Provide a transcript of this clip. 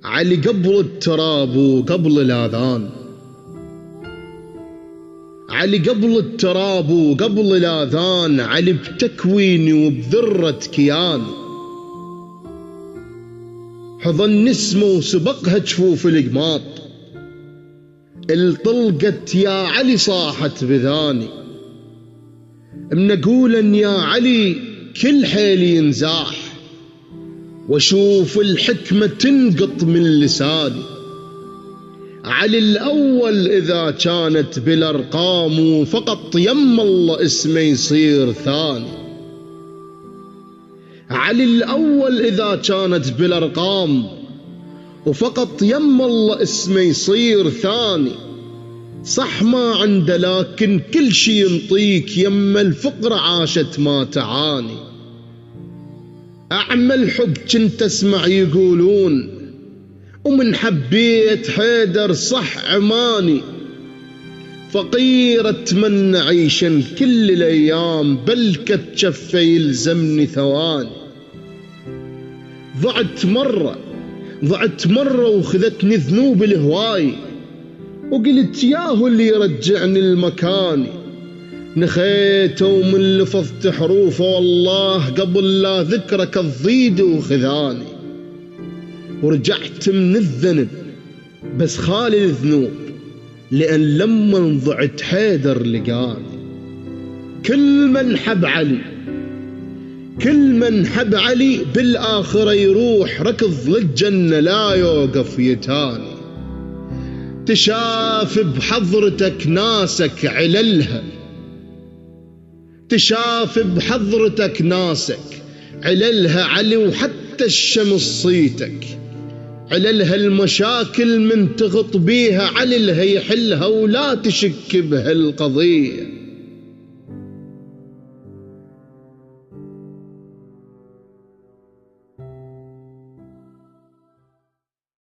علي قبل التراب وقبل الآذان، علي قبل التراب وقبل الآذان، علي بتكويني وبذرة كياني، حضن نسمة وسبقها جفوف القماط، الطلقت يا علي صاحت بذاني، من أقول أن يا علي كل حيلي ينزاح، واشوف الحكمة تنقط من لساني، علي الأول إذا كانت بالأرقام، وفقط يم الله اسمه يصير ثاني، علي الأول إذا كانت بالأرقام، وفقط يم الله اسمه يصير ثاني، صح ما عنده لكن كل شي ينطيك، يم الفقر عاشت ما تعاني، أعمل حب كنت أسمع يقولون، ومن حبيت حيدر صح عماني، فقير أتمنى عيشا كل الأيام، بلكة شفة يلزمني ثواني، ضعت مرة وخذتني ذنوب الهواي، وقلت ياهو اللي يرجعني لمكاني، نخيته ومن لفظت حروفه والله قبل لا ذكرك الضيد وخذاني، ورجعت من الذنب بس خالي الذنوب، لأن لما ضعت حيدر لقاني، كل من حب علي بالآخرة يروح ركض للجنة لا يوقف يتاني، تشاف بحضرتك ناسك عللها علي، وحتى الشمس صيتك عللها، المشاكل من تغط بيها عللها يحلها، ولا تشك بهالقضية،